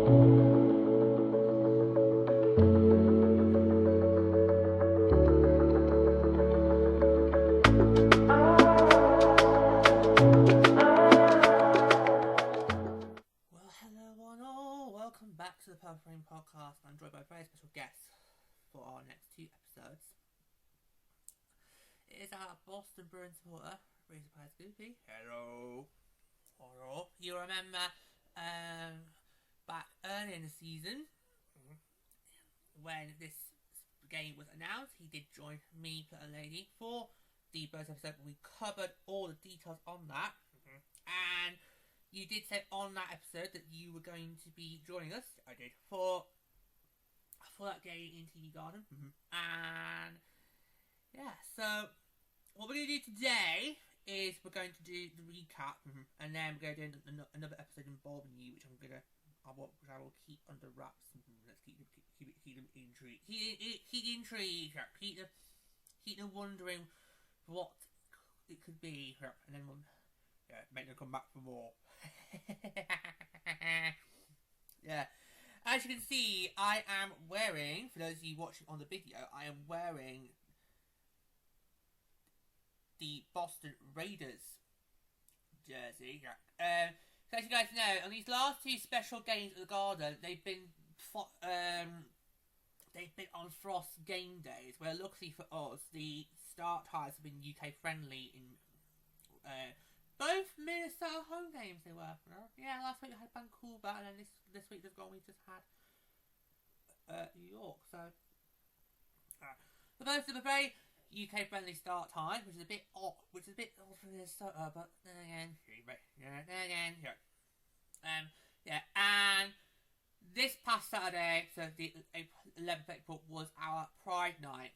Podcast. I'm joined by a very special guest for our next two episodes. It is our Boston Bruins supporter, Razor Pie Scoopy. Hello. Hello. You remember back early in the season when this game was announced, he did join me, a lady, for the Bruins episode. We covered all the details on that, and you did say on that episode that you were going to be joining us. I did for that game in TD Garden, and yeah. So what we're going to do today is we're going to do the recap, and then we're going to do another episode involving you, which I will keep under wraps. Let's keep them intrigued. Keep them wondering what it could be, and then we'll make them come back for more. Yeah, as you can see, I am wearing, for those of you watching on the video, I am wearing the Boston Raiders jersey. So as you guys know, on these last two special games at the Garden, they've been on Frost game days, where luckily for us, the start times have been UK friendly in both Minnesota home games. They were, yeah. Last week we had Vancouver, and then this week just gone we just had New York. So both of them are very UK friendly start time, which is a bit odd. For Minnesota, but then again, yeah. And this past Saturday, so the 11th April, was our Pride night.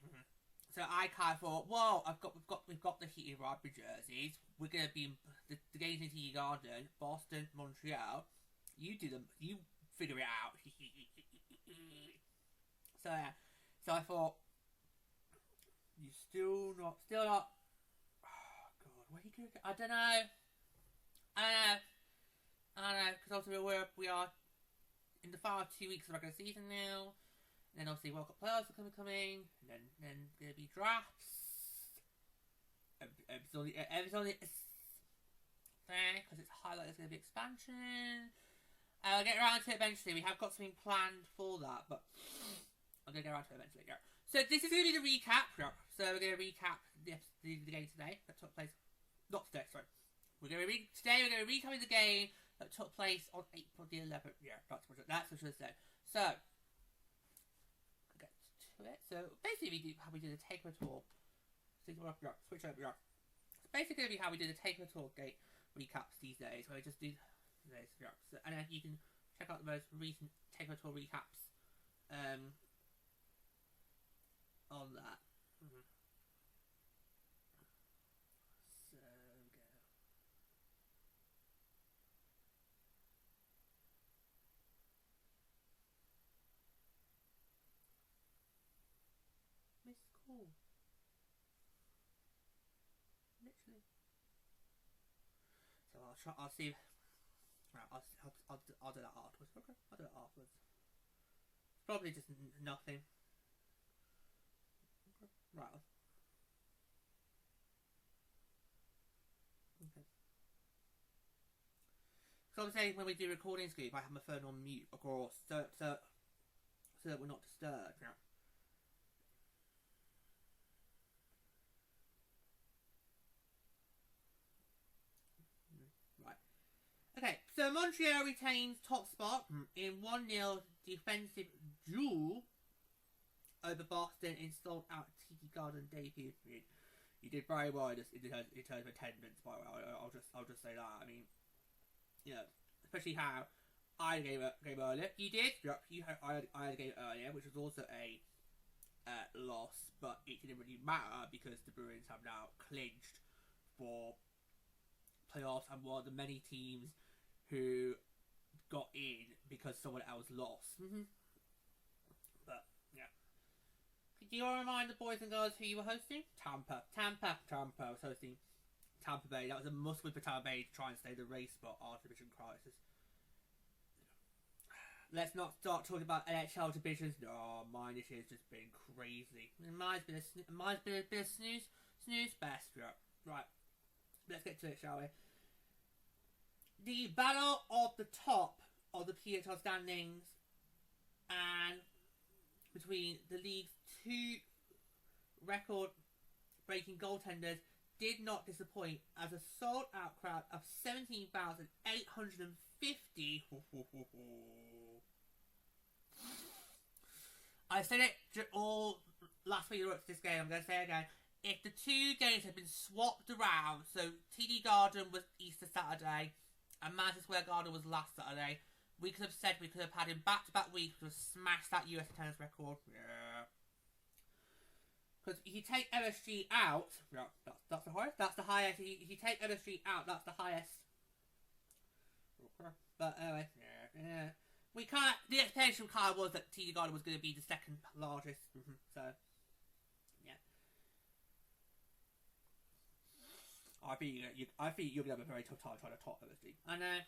So I kind of thought, well, we've got the heated rivalry jerseys. We're gonna be in the games in TD Garden, Boston, Montreal. You do them. You figure it out. So yeah. So I thought, you still not. Oh God, where are you gonna go? I don't know. Because obviously we are in the final 2 weeks of the regular season now. And then obviously World Cup playoffs are coming, and then there'll be drafts. It's only there because it's highlighted. There's going to be expansion. I'll get around to it eventually. We have got something planned for that, but I'm going to get around to it eventually. Yeah. So this is going to be the recap. So we're going to recap the game today that took place. Not today, sorry. We're going to recap the game that took place on April the 11th. Yeah, that's what I should say. So. So basically, how we did a takeover tour. Switch over. It's basically how we did a takeover tour gate recaps these days, where we just do this. So, and then you can check out the most recent takeover tour recaps on that. So go. Cool. Literally. So I'll see. Right, I'll do that afterwards. Okay, I'll do it afterwards. Probably just nothing. Okay. Right. Okay. So I'm saying when we do recording Scoop, I have my phone on mute, of course, so that we're not disturbed. Yeah. Okay, so Montreal retains top spot in 1-0 defensive duel over Boston in sold out TD Garden debut. You did very well in terms of attendance, by the way. I'll just say that. I mean, especially how I had a game earlier. You did. I had a game earlier, which was also a loss, but it didn't really matter because the Bruins have now clinched for playoffs and one of the many teams who got in because someone else lost. But yeah, do you want to remind the boys and girls who you were hosting? Tampa was hosting Tampa Bay. That was a must-win for Tampa Bay to try and stay the race spot after the Mission Crisis. let's not start talking about NHL divisions. No, mine this year's just been crazy. Mine's been a bit of snooze best. Right, let's get to it, shall we? The battle of the top of the PWHL standings and between the league's two record-breaking goaltenders did not disappoint as a sold-out crowd of 17,850. I said it all last week at this game. I'm going to say it again. If the two games had been swapped around, so TD Garden was Easter Saturday and Madison Square Garden was last Saturday, we could have said we could have had him back-to-back weeks to have smashed that US tennis record. Yeah. Because if you take MSG out, yeah, that's the highest. That's the highest. If you take MSG out, that's the highest. But anyway, yeah. We can't. The expectation kind of was that TD Garden was going to be the second largest. So, yeah. I think you're going to have a very tough time trying to top MSG. I know.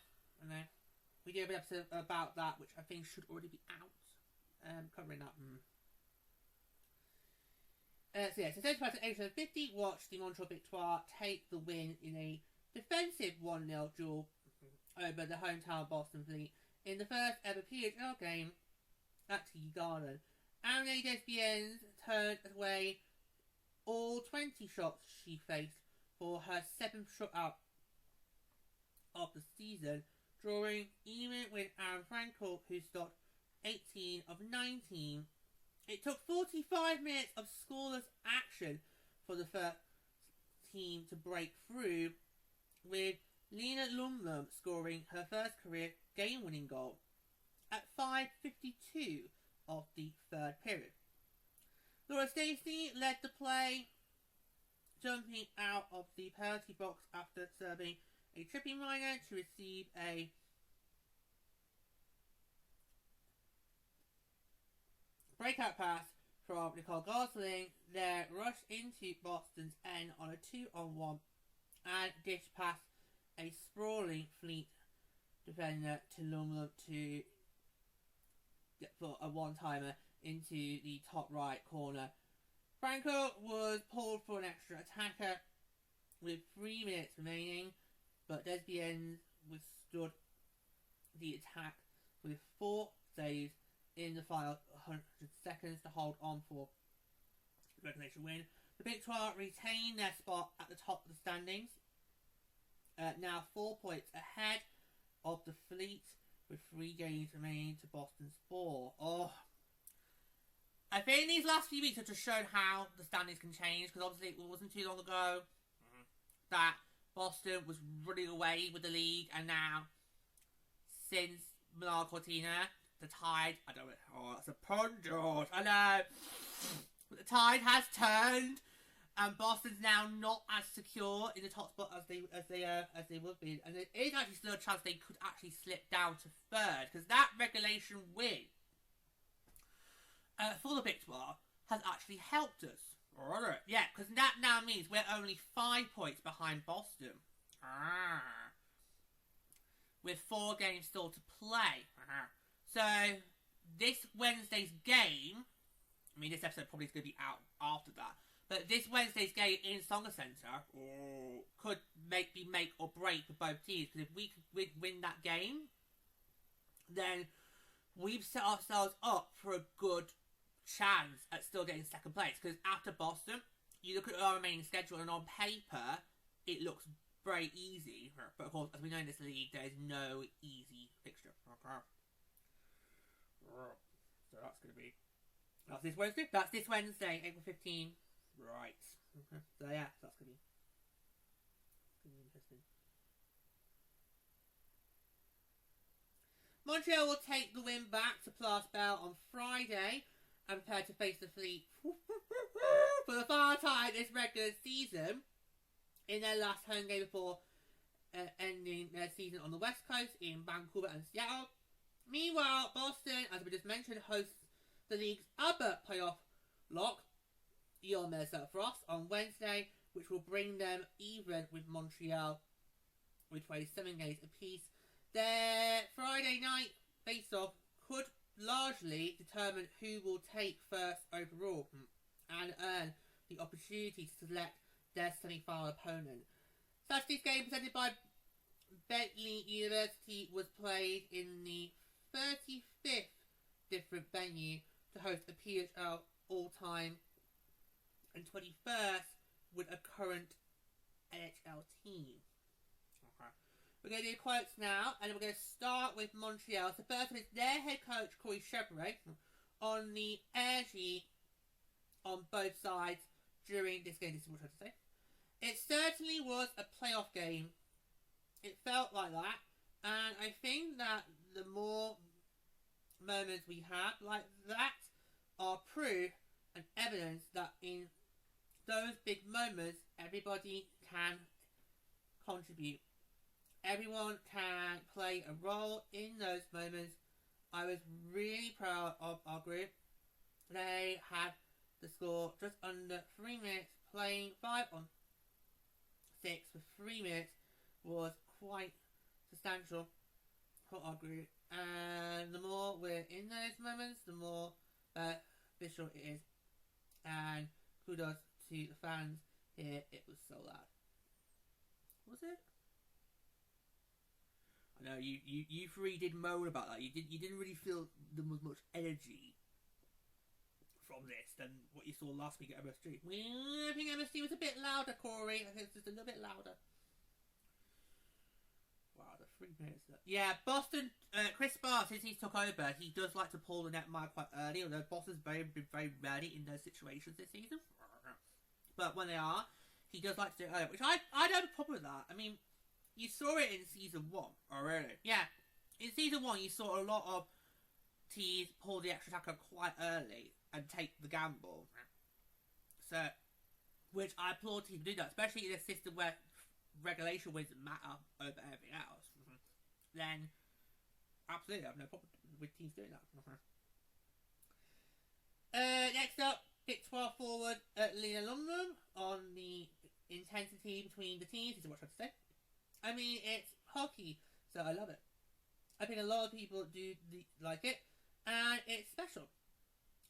We did an episode about that, which I think should already be out. Covering that. So 75-850 watched the Montreal Victoire take the win in a defensive 1-0 duel over the hometown Boston Fleet in the first ever PWHL game at TD Garden. Amélie Desbiens turned away all 20 shots she faced for her 7th shutout of the season, drawing even with Aaron Frankel, who stopped 18 of 19. It took 45 minutes of scoreless action for the first team to break through, with Lena Lumlum scoring her first career game-winning goal at 5:52 of the third period. Laura Stacey led the play, jumping out of the penalty box after serving a tripping minor to receive a breakout pass from Nicole Gosling, then rushed into Boston's end on a 2-on-1 and dished past a sprawling Fleet defender to Lumlum to get for a one-timer into the top right corner. Franco was pulled for an extra attacker with 3 minutes remaining, but Desbiens withstood the attack with 4 saves in the final 100 seconds to hold on for the regulation win. The Victoire retained their spot at the top of the standings, now 4 points ahead of the Fleet with 3 games remaining to Boston's 4. I think these last few weeks have just shown how the standings can change, because obviously it wasn't too long ago that Boston was running away with the league, and now since Milano Cortina, the tide, that's a pun, George, I know, but the tide has turned, and Boston's now not as secure in the top spot as they would be, and there is actually still a chance they could actually slip down to third, because that regulation win for the Victoire has actually helped us. Alright. Yeah, because that now means we're only 5 points behind Boston. With 4 games still to play. So, this Wednesday's game, I mean, this episode probably is going to be out after that, but this Wednesday's game in Songer Centre could be make or break for both teams, because if we could win that game, then we've set ourselves up for a good chance at still getting second place, because after Boston, you look at our remaining schedule and on paper it looks very easy, but of course, as we know in this league, there is no easy fixture. So that's going to be this Wednesday. That's this Wednesday, April 15. Right. So yeah, that's going to be interesting. Montreal will take the win back to Place Bell on Friday and prepare to face the Fleet for the final time this regular season in their last home game before ending their season on the West Coast in Vancouver and Seattle. Meanwhile, Boston, as we just mentioned, hosts the league's other playoff lock, Eon Minnesota Frost, on Wednesday, which will bring them even with Montreal with 27 games apiece. Their Friday night face-off could largely determine who will take first overall and earn the opportunity to select their semi-final opponent. Saturday's game presented by Bentley University was played in the 35th different venue to host a PWHL all-time and 21st with a current NHL team. Okay. We're going to do quotes now, and we're going to start with Montreal. So first is their head coach, Corey Chevrolet, on the energy on both sides during this game. This is what I'm trying to say. It certainly was a playoff game. It felt like that, and I think that the more moments we have like that are proof and evidence that in those big moments everybody can contribute. Everyone can play a role in those moments. I was really proud of our group. They had the score just under 3 minutes, playing 5 on 6 for 3 minutes was quite substantial for our group, and the more we're in those moments, the more visual it is. And kudos to the fans here. It was so loud. Was it? I know you three did moan about that. You didn't really feel there was much energy from this than what you saw last week at MSG. I think MSG was a bit louder, Corey. I think it's just a little bit louder. Wow, the 3 minutes. Yeah, Boston, Chris Barr, since he took over, he does like to pull the net mile quite early, although Boston's been very ready in those situations this season. But when they are, he does like to do it early, which I don't have a problem with that. I mean, you saw it in season 1. Oh, really? Yeah. In season 1, you saw a lot of teams pull the extra tackle quite early and take the gamble. So, which I applaud teams do that, especially in a system where regulation wins matter over everything else. Then, absolutely, I have no problem with teams doing that. Next up, Big 12 forward Lena Lundgren on the intensity between the teams. This is what I have to say. I mean, it's hockey, so I love it. I think a lot of people do like it, and it's special.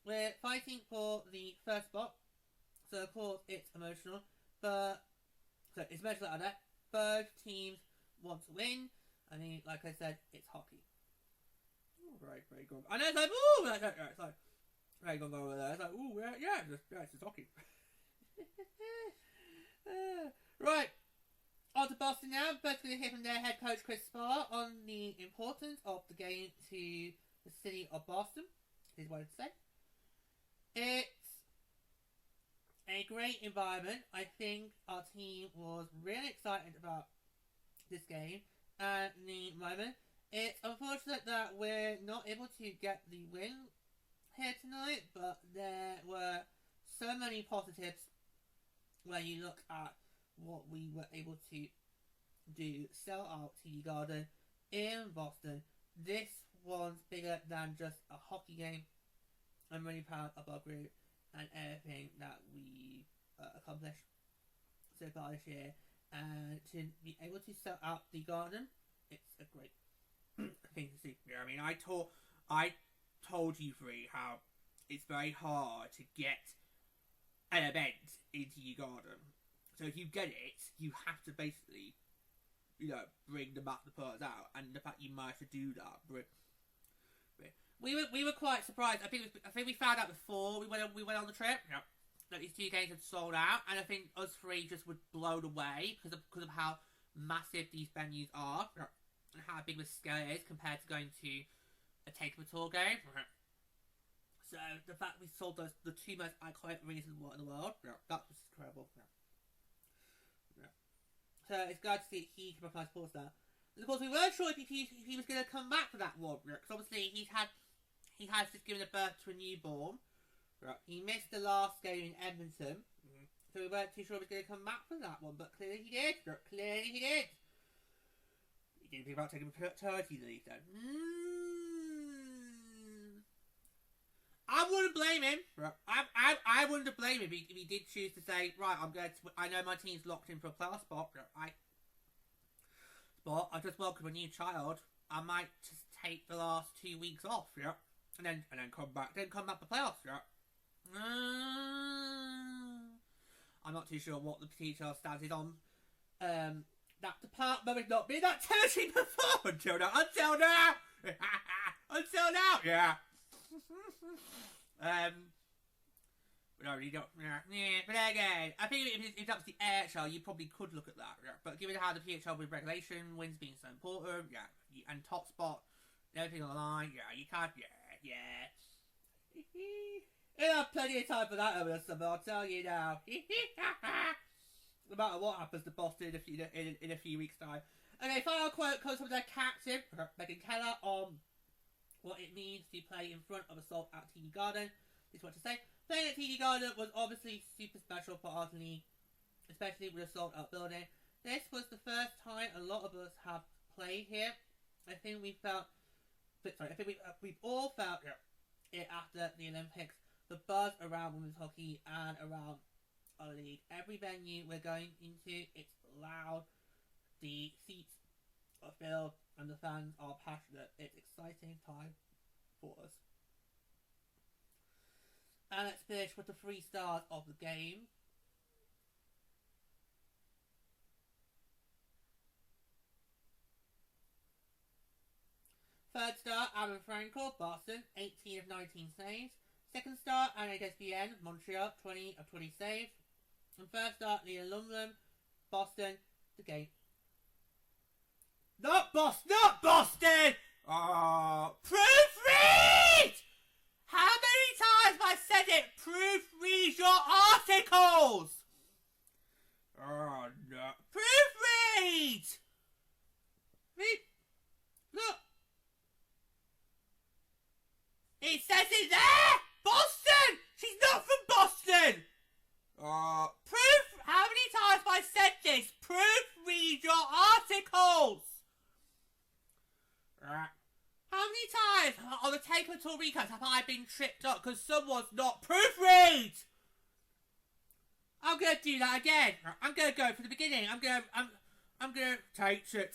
We're fighting for the first spot, so of course it's emotional, but so it's emotional like that. Both teams want to win. I mean, like I said, it's hockey. Oh, very, very good. I know it's like, ooh, it's like, very good over there. It's like, ooh, yeah, it's just hockey. Right. On to Boston now. Both going to hear from their head coach Chris Sparr on the importance of the game to the city of Boston. Is what I'd say. It's a great environment. I think our team was really excited about this game at the moment. It's unfortunate that we're not able to get the win here tonight, but there were so many positives when you look at what we were able to do. Sell out TD Garden in Boston. This one's bigger than just a hockey game. I'm really proud of our group and everything that we accomplished so far this year. And to be able to sell out the Garden, it's a great thing to see. Yeah, I mean, I told you three how it's very hard to get an event into your Garden. So if you get it, you have to basically, bring the players out, and the fact you managed to do that, we were quite surprised. I think we found out before we went on the trip. Yeah. That these 2 games had sold out, and I think us three just were blown away because of how massive these venues are, yeah, and how big the scale is compared to going to a Takeover Tour game. Okay. So the fact we sold the 2 most iconic arenas in the world, yeah, that was incredible. Yeah. So it's glad to see he can provide sports that. And of course, we weren't sure if he was going to come back for that one, because obviously he has just given a birth to a newborn. Right. He missed the last game in Edmonton, so we weren't too sure he was going to come back for that one, but clearly he did. Clearly he did. He didn't think about taking paternity leave then. I wouldn't blame him. Right. I wouldn't blame him if he did choose to say, right, I know my team's locked in for a playoff spot. I just welcome a new child. I might just take the last 2 weeks off, yeah, and then come back for playoffs, yeah. I'm not too sure what the PWHL stance is on that department. Has not been that territory before until now. Until now, yeah. No, you don't. Yeah, but again, I think if it's up to the AHL, you probably could look at that. Yeah. But given how the PHL with regulation, wins being so important, yeah, and top spot, and everything on the line, yeah, you can't. Yeah. You'll have plenty of time for that over the summer, I'll tell you now. No matter what happens to Boston in a few weeks' time. Okay, final quote comes from their captain, Megan Keller, on what it means to play in front of a sold out TD Garden. This is what to say. Playing at TD Garden was obviously super special for our league, especially with a sold out building. This was the first time a lot of us have played here. I think we've all felt it after the Olympics. The buzz around women's hockey and around our league. Every venue we're going into, it's loud. The seats are filled and the fans are passionate. It's exciting time for us. And let's finish with the 3 stars of the game. Third star, Aaron Frankel, Boston, 18 of 19 saves. Second star, Anna Desbienne, Montreal, 20 of 20 saves. And third star, Leah Lumlin, Boston, the game. Not Boston! Oh, proofread! How many times have I said it? Proofread your articles! Oh, no. Proofread! Look. It says it there! Boston! She's not from Boston! How many times have I said this? Proofread your articles! How many times on the Take a Tour recaps have I been tripped up because someone's not proofread? I'm gonna do that again. I'm gonna go from the beginning. I'm gonna take two.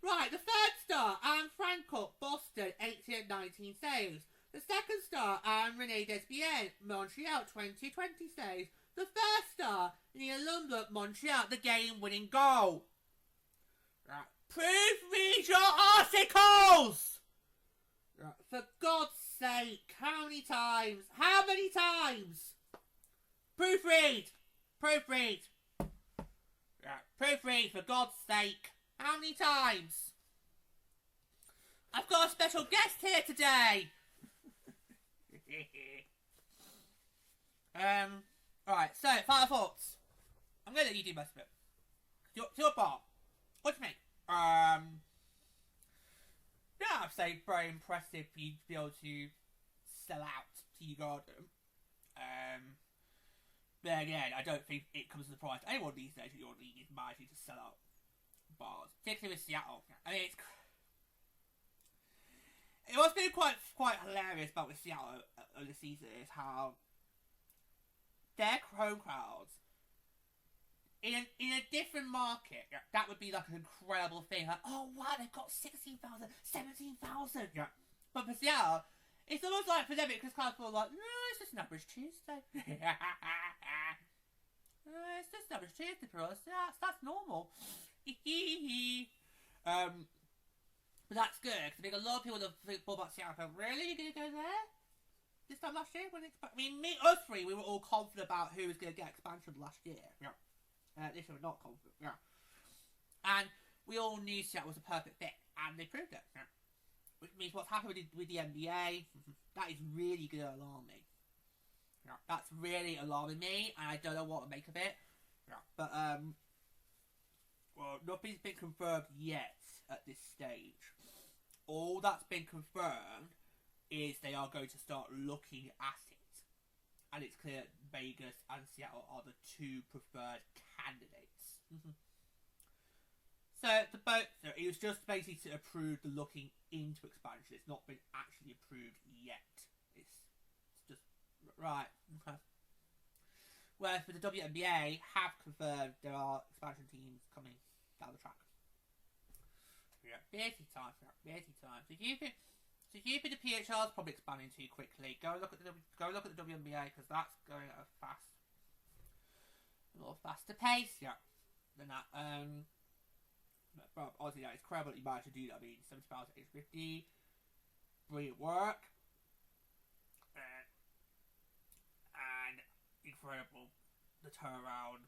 Right, the third star, Anne Frankel, Boston, 18 and 19 saves. The second star, Renee Desbienne, Montreal, 20 saves. The first star, Leah Lumlin, Montreal, the game-winning goal. Right. Proofread your articles! Right. For God's sake, how many times? Proofread! Right. Proofread, for God's sake. How many times? I've got a special guest here today! Alright, so, final thoughts. I'm gonna let you do most of it. Your part. What do you think? Yeah, I'd say very impressive for you to be able to sell out TD Garden. But again, I don't think it comes as a surprise to anyone these days that your league is managing to sell out bars, particularly with Seattle. I mean, what's been quite hilarious about with Seattle this season is how their home crowds in a different market, that would be like an incredible thing. Like, oh wow, they've got 16,000, 17,000. Yeah. But for Seattle, it's almost like for them it just kind of feels like, no, it's just an average Tuesday. It's just an average Tuesday for us. Yeah, that's normal. But that's good, because I think a lot of people that think about Seattle go, really? You're going to go there? This time last year? Us three, we were all confident about who was going to get expansion last year. Yeah. This year we're not confident. Yeah. And we all knew Seattle was a perfect fit, and they proved it. Yeah. Which means what's happened with the NBA, that is really going to alarm me. Yeah. That's really alarming me, and I don't know what to make of it. Yeah. But, well, nothing's been confirmed yet at this stage. All that's been confirmed is they are going to start looking at it. And it's clear that Vegas and Seattle are the 2 preferred candidates. So it was just basically to approve the looking into expansion. It's not been actually approved yet. It's just right. Okay. Whereas for the WNBA have confirmed there are expansion teams coming down the track. Yeah, busy time. So you think the PHL is probably expanding too quickly? Go look at the WNBA because that's going at a little faster pace. Yeah, than that. But obviously, it's incredible that you managed to do that. I mean, 70 pounds at age 50, brilliant work, and incredible the turnaround.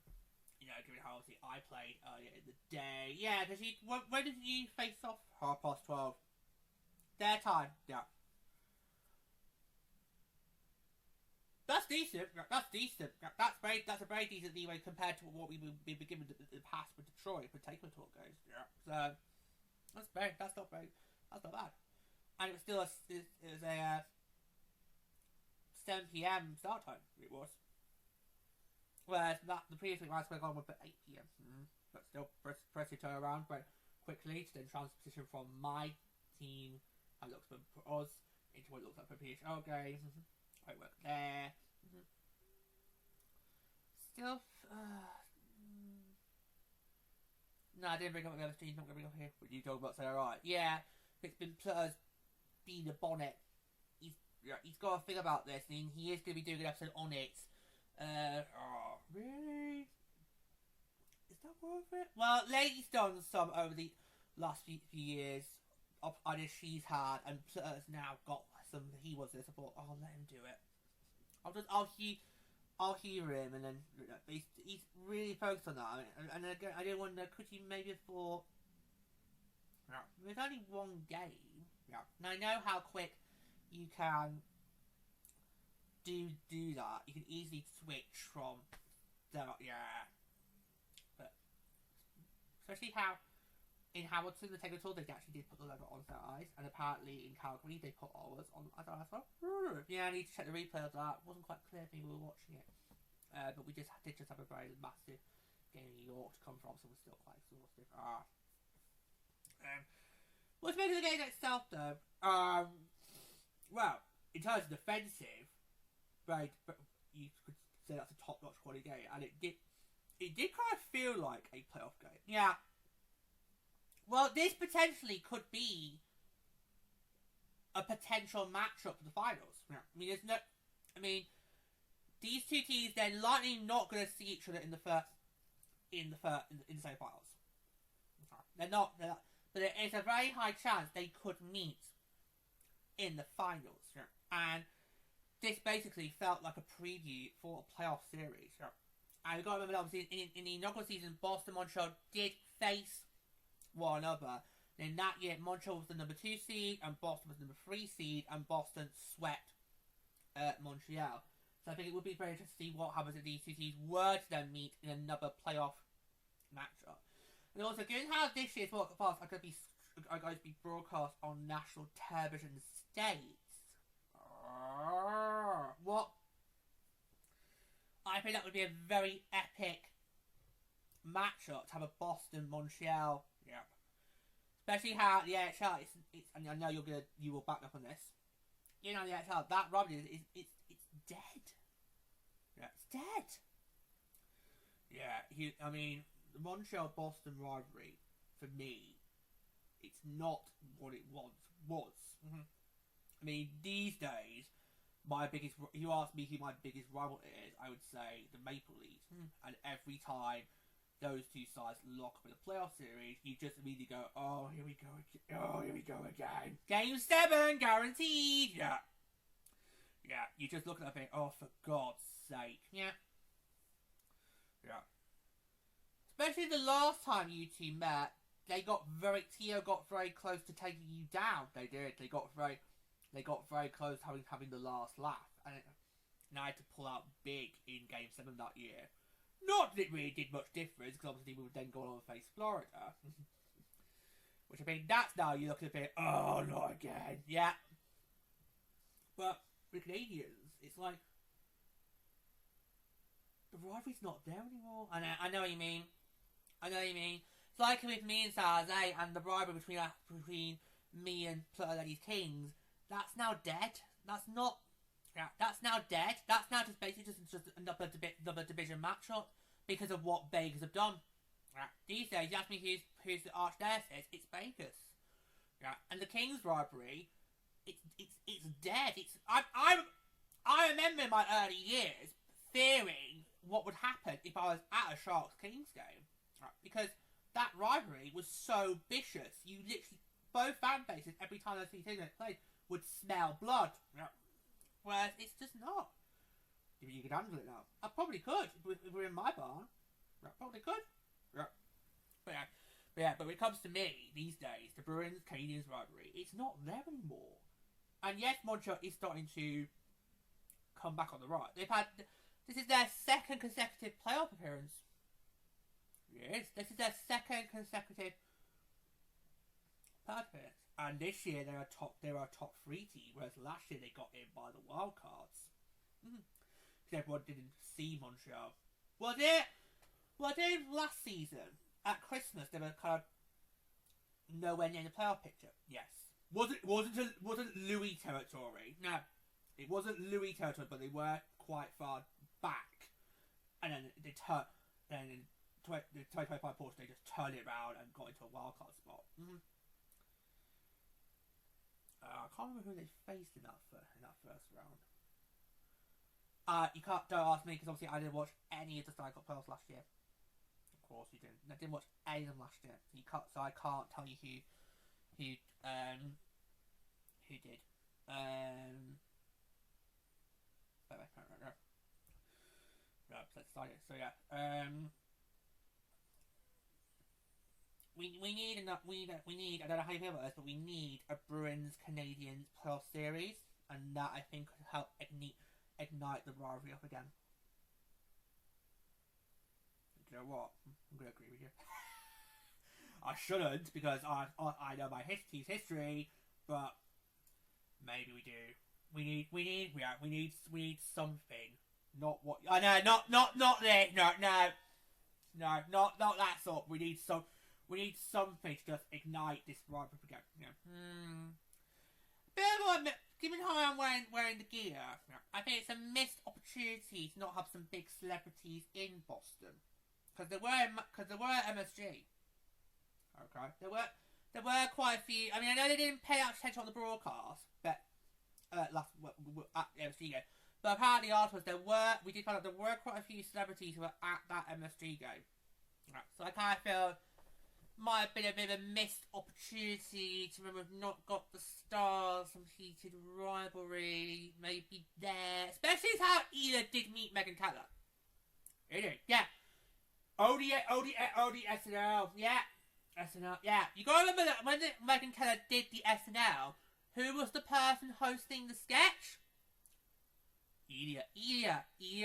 You know, given how obviously I played earlier in the day. Yeah, because when did you face off? 12:30. Their time. Yeah. That's decent. That's decent. That's a very decent leeway compared to what we've been given in the past with Detroit, with Taekwondo Talk goes. Yeah. So that's not bad. And it was still it was a 7 p.m. start time. It was. Whereas the previous week I was on with at 8 p.m. But still press your turn around very quickly to then transition from my team, how it looks for us, into what it looks like for PHL game. I work there. Still, no, I didn't bring up the other team. Not going to bring up here. But you talk about say, alright, yeah, it's been Plutter's being a bonnet. He's got to think about this, and he is going to be doing an episode on it. Really? Is that worth it? Well, Lady's done some over the last few years of ideas she's had, and Plutter's now got some. He was this. I thought, oh, let him do it. I'll hear him, and then he's really focused on that. And again, I didn't wonder, could you maybe have thought, there's only one game. Yeah. Now I know how quick you can do that. You can easily switch from but especially how in Hamilton the technical they actually did put the logo on their eyes, and apparently in Calgary they put ours on as well. Yeah, I need to check the replay of that. It wasn't quite clear to me we were watching it, but we did just have a very massive game in New York to come from, so we're still quite exhausted. What's made of the game itself though? Well, in terms of defensive, you could say that's a top-notch quality game, and it did kind of feel like a playoff game. Yeah. Well, this potentially could be a potential matchup for the finals. Yeah. These two teams, they're likely not going to see each other in the same finals. They're not, but it's a very high chance they could meet in the finals. Yeah. And this basically felt like a preview for a playoff series. Yeah. And we've got to remember, obviously, in the inaugural season, Boston and Montreal did face one another. In that year, Montreal was the number 2 seed, and Boston was the number 3 seed, and Boston swept Montreal. So I think it would be very interesting to see what happens if these two teams were to then meet in another playoff matchup. And also, given how this year's World Cup are going to be broadcast on national television states, what? I think that would be a very epic matchup to have a Boston-Montreal. Yep. Especially how the AHL, it's and I know you will back up on this. You know, the AHL, that rivalry it's dead. Yeah, it's dead. Yeah, the Montreal-Boston rivalry, for me, it's not what it once was. Mm-hmm. These days, if you ask me who my biggest rival is, I would say the Maple Leafs. And every time those two sides lock up in a playoff series, you just immediately go, oh, here we go again. Game 7, guaranteed! Yeah. Yeah, you just look at that and think, oh, for God's sake. Yeah. Yeah. Especially the last time you two met, Tio got very close to taking you down. They did. They got very close to having the last laugh, and I had to pull out big in Game 7 that year. Not that it really did much difference, because obviously we would then go on and face Florida. Which that's now you look at it, oh, not again. Yeah. But with Canadians, it's like the rivalry's not there anymore. I know what you mean. It's like with me and San Jose, and the rivalry between me and Pluto Ladies Kings. That's now dead. That's now dead. That's now just basically just another division matchup because of what Vegas have done. These days, you ask me who's the arch nemesis, it's Vegas. Yeah, and the Kings rivalry, it's dead. I remember in my early years fearing what would happen if I was at a Sharks Kings game, right? Because that rivalry was so vicious. You literally, both fan bases, every time those two teams played, would smell blood. Yeah. Whereas it's just not. If you could handle it now, I probably could. If we're in my barn, I probably could. Yeah. But when it comes to me these days, the Bruins Canadiens rivalry, it's not there anymore. And yes, Montreal is starting to come back on the right. This is their second consecutive playoff appearance. Yes, this is their second consecutive playoff appearance. And this year they are a top 3 team, whereas last year they got in by the wild cards. Because everyone didn't see Montreal. Well, they last season at Christmas they were kind of nowhere near the playoff picture. Yes, wasn't Louis territory. No, it wasn't Louis territory, but they were quite far back. And then they then in the 2025 portion they just turned it around and got into a wildcard spot. I can't remember who they faced in that first round. Don't ask me because obviously I didn't watch any of the Stanley Cup playoffs last year. Of course you didn't. I didn't watch any of them last year, so I can't tell you who did. Let's start it. So yeah. We need enough. We need. I don't know how you feel about this, but we need a Bruins Canadiens playoff series, and that I think could help ignite the rivalry up again. You know what? I'm gonna agree with you. I shouldn't because I know my history, but maybe we do. We need something. Not what I know. Not this. No. Not that sort. We need something to just ignite this rivalry again. Yeah. Given how I'm wearing the gear, I think it's a missed opportunity to not have some big celebrities in Boston. Because there were MSG. Okay. There were quite a few. I mean, I know they didn't pay out attention on the broadcast, but at the MSG game. But apparently afterwards we did find out there were quite a few celebrities who were at that MSG game. Right. So I kind of feel might have been a bit of a missed opportunity to remember we've not got the stars from heated rivalry maybe there. Especially as how Ela did meet Megan Keller. He did, yeah. OD SNL, yeah. SNL, yeah. You gotta remember that when Megan Keller did the SNL, who was the person hosting the sketch? Ilya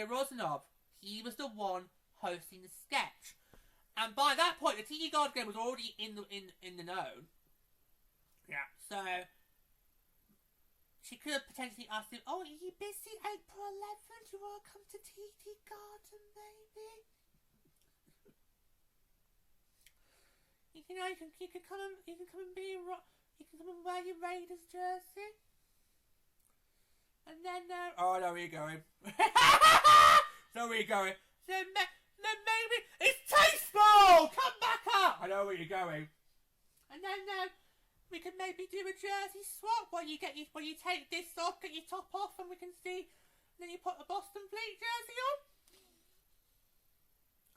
Rozanov. He was the one hosting the sketch. And by that point, the TD Guard game was already in the know. Yeah. So she could have potentially asked him, "Oh, are you busy April 11th? Do you want to come to TD Garden, maybe?" You can come and wear your Raiders jersey. And then oh, I know where you're going. Know where you're going. Then maybe it's tasteful. Come back up. I know where you're going. And then we can maybe do a jersey swap where you take this off, get your top off, and we can see. And then you put the Boston Fleet jersey on.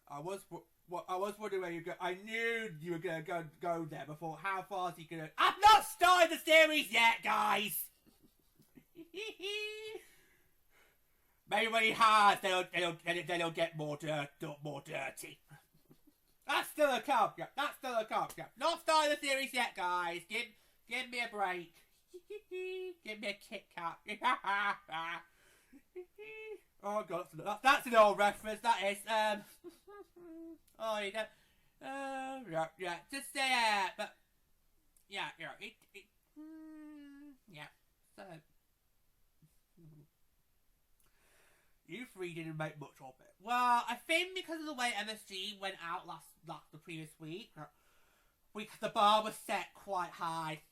I was wondering where you go. I knew you were gonna go there before. How far is he gonna? I've not started the series yet, guys. Maybe when he has, they'll get more dirty. That's still a cup. Yeah, that's still a cup. Yeah, not started the series yet, guys. Give me a break. Give me a Kit Kat. Oh god, that's an old reference. That is. Oh, you know. Yeah. Just but yeah. Yeah. So. You three didn't make much of it. Well, I think because of the way MSG went out the previous week, the bar was set quite high.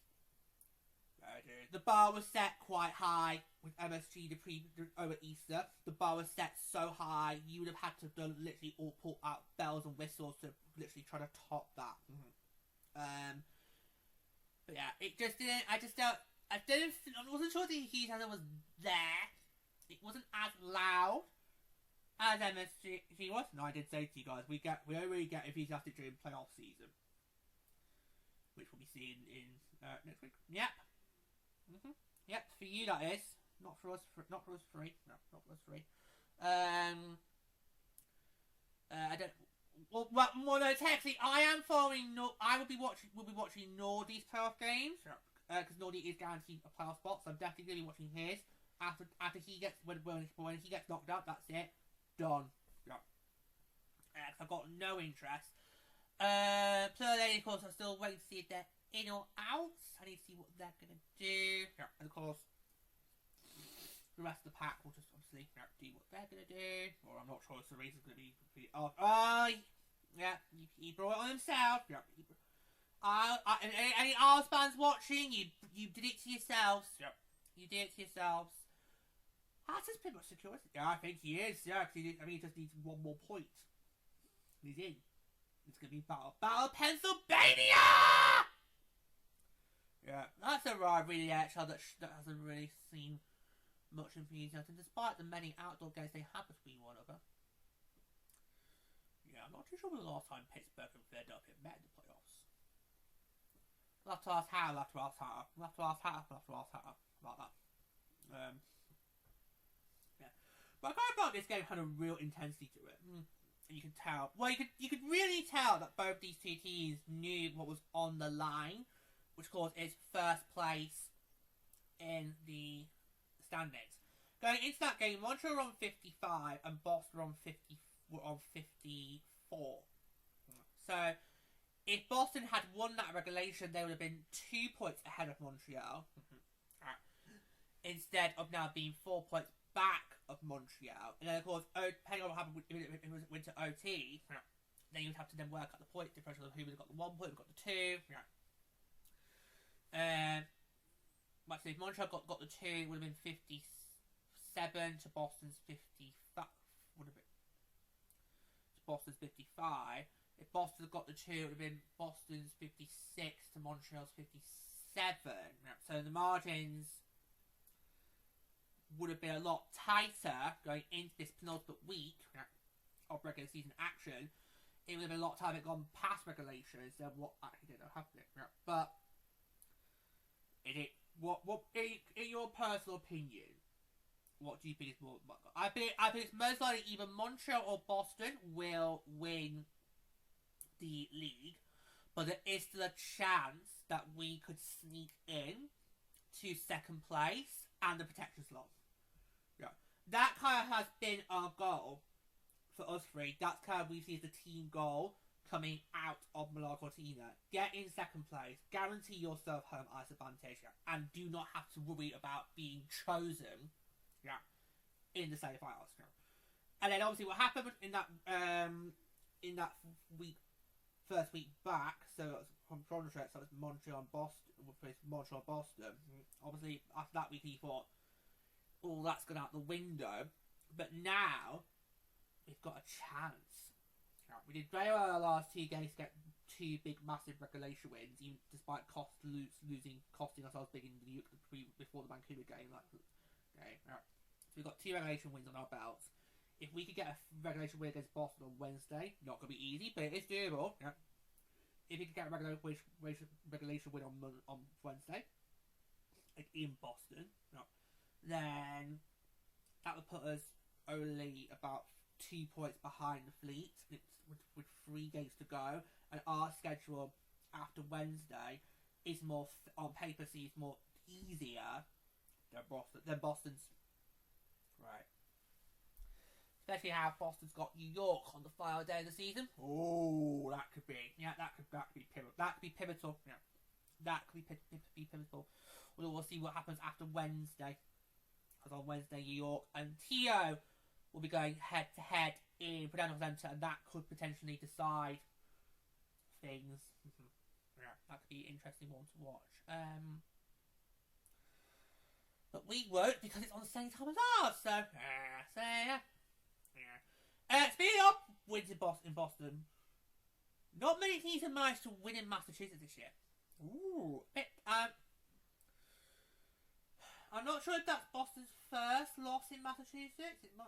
The bar was set quite high with MSG over Easter. The bar was set so high, you would have had to literally all pull out bells and whistles to literally try to top that. But yeah, it just didn't. I wasn't sure the enthusiasm was there. It wasn't as loud as MSG was. No, I did say to you guys, we don't really get enthusiastic during playoff season, which we'll be seeing in next week. Yep. Yep. For you, that is. Not for us. Not for us three. No, not for us three. I don't. Well, no. Technically, I am following. I will be watching. We'll be watching Nordy's playoff games because Nordy is guaranteed a playoff spot. So I'm definitely going to be watching his. After he gets when he gets knocked out, that's it. Done. Yeah. I've got no interest. Plurality, of course, I'm still waiting to see if they're in or out. I need to see what they're going to do. Yeah. And of course, the rest of the pack will just obviously do what they're going to do. Or I'm not sure if the reason's going to be completely off. Yeah, he brought it on himself. Yeah. Any Arsenal fans watching, you did it to yourselves. Yep. You did it to yourselves. That's pretty much secure. Yeah, I think he is. Yeah, he just needs one more point. He's in. It's going to be Battle Pennsylvania! Yeah, that's a rivalry actually that hasn't really seen much enthusiasm, despite the many outdoor games they have between one another. Yeah, I'm not too sure when the last time Pittsburgh and Philadelphia met in the playoffs. We'll have to ask Hannah, about that. Yeah. But I thought this game had a real intensity to it. And you could tell. Well, you could really tell that both these two teams knew what was on the line, which, of course, is first place in the standings. Going into that game, Montreal were on 55 and Boston were on 54. So, if Boston had won that regulation, they would have been 2 points ahead of Montreal. Instead of now being 4 points back of Montreal. And then, of course, depending on what happened if it went to OT, then you'd have to then work out the point differential of who would have got the 1 point, who got the 2. So if Montreal got the 2, it would have been 57 to Boston's 55. Would have been to Boston's 55. If Boston got the 2, it would have been Boston's 56 to Montreal's 57. So the margins would have been a lot tighter going into this penultimate week of regular season action. It would have been a lot tighter if it gone past regulation instead of what actually did happen. But in your personal opinion, what do you think is more? I think it's most likely either Montreal or Boston will win the league, but there is still a chance that we could sneak in to second place and the protection slot. Yeah, that kind of has been our goal for us three. That's kind of we see as the team goal coming out of Milwaukee Cortina. Get in second place, guarantee yourself home ice advantage, and do not have to worry about being chosen. Yeah, in the semi-finals. And then obviously what happened in that week. First week back, so it was from Toronto, so it was Montreal and Boston. Obviously, after that week, he thought, "Oh, that's gone out the window." But now we've got a chance. We did very well in our last 2 games to get 2 big, massive regulation wins, even despite costing ourselves big in the before the Vancouver game. So we've got 2 regulation wins on our belts. If we could get a regulation win against Boston on Wednesday, not going to be easy, but it is doable. Yeah. If we could get a regulation win on Wednesday, like in Boston, then that would put us only about 2 points behind the Fleet with 3 games to go. And our schedule after Wednesday is more on paper seems more easier than Boston's. Right. Especially how Boston's got New York on the final day of the season. Oh, that could be pivotal. That could be pivotal. Yeah, that could be pivotal. We'll see what happens after Wednesday. Because on Wednesday, New York and Tio will be going head to head in Prudential Center, and that could potentially decide things. Yeah, that could be an interesting one to watch. But we won't because it's on the same time as ours. So yeah. Speaking of wins in Boston, not many teams have managed to win in Massachusetts this year. Ooh. I'm not sure if that's Boston's first loss in Massachusetts. It might.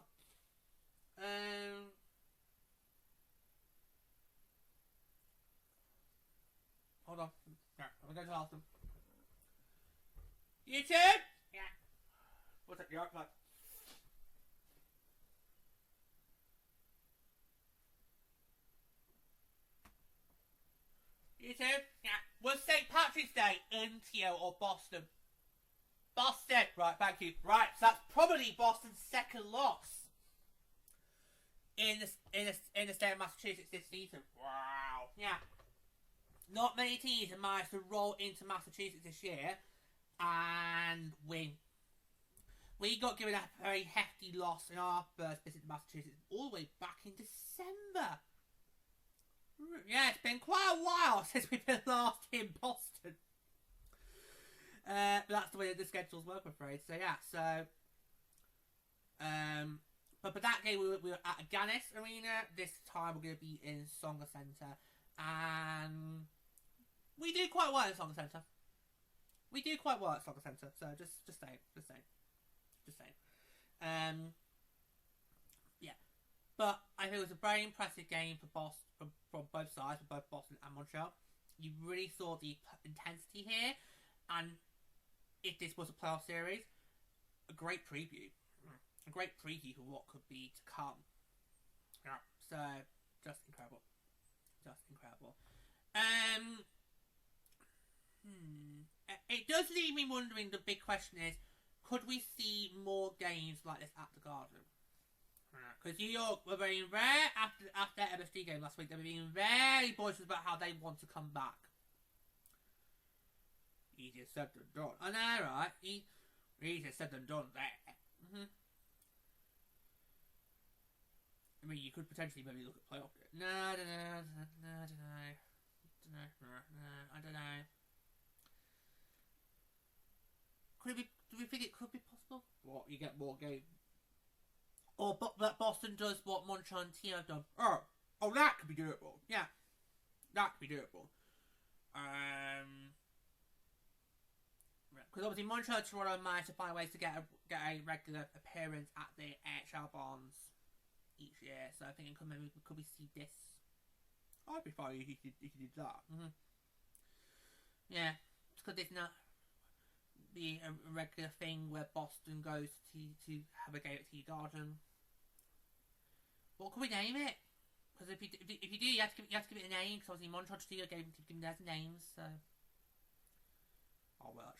Hold on. Yeah, I'm going to ask them. YouTube? Yeah. What's up, your like? YouTube? Yeah. Was St. Patrick's Day in Tio or Boston? Boston! Right, thank you. Right, so that's probably Boston's second loss in the state of Massachusetts this season. Wow. Yeah. Not many teams have managed to roll into Massachusetts this year and win. We got given a very hefty loss in our first visit to Massachusetts all the way back in December. Yeah, it's been quite a while since we've been last in Boston. But that's the way that the schedules work, I'm afraid. So yeah, but for that game we were at Agganis Arena. This time we're going to be in Songer Centre, and we do quite well in Songer Centre. We do quite well at Songer Centre. So just saying. Yeah, but I think it was a very impressive game for Boston from both sides, for both Boston and Montreal. You really saw the intensity here, and if this was a playoff series, a great preview for what could be to come. Yeah, so just incredible. It does leave me wondering. The big question is, could we see more games like this at the Garden? Because New York were being very after their MSG game last week. They were being very boisterous about how they want to come back. Easier said than done. I know, right? Easier said than done there. I mean, you could potentially maybe look at playoff. No, I don't know. Do we think it could be possible? What, you get more games? Or that Boston does what Montreal and Tio have done. Oh, that could be doable. Yeah, that could be doable. Because obviously Montreal and Toronto managed to find ways to get a regular appearance at the AHL Bonds each year. So I think could we see this? I'd be fine if you did that. Yeah, could this not be a regular thing where Boston goes to have a game at Tea Garden? What could we name it? Because if you do, you have to give it a name. Because obviously Montreal to Tea gave their names. So I'll work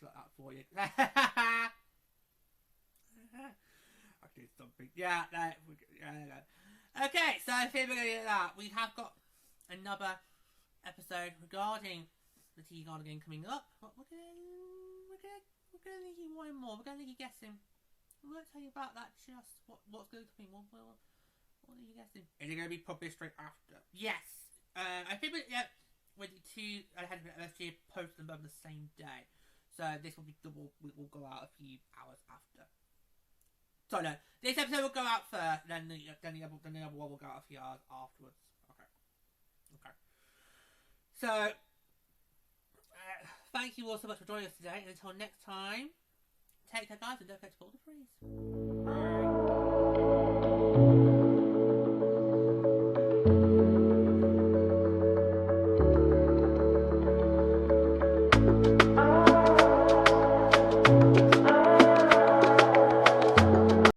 that for you. I do something. Yeah. Okay, so I think we're gonna do that. We have got another episode regarding the Tea Garden game coming up. But we're gonna leave you one more. We're gonna leave you guessing. We won't tell you about that. Just what's going to be. What are you guessing? Is it going to be published straight after? Yes. I think with the two ahead of MSG post them both the same day. So this will be will go out a few hours after. So no, this episode will go out first, then the other one will go out a few hours afterwards. Okay. So thank you all so much for joining us today, and until next time, take care guys, and don't forget to pull the freeze. Bye.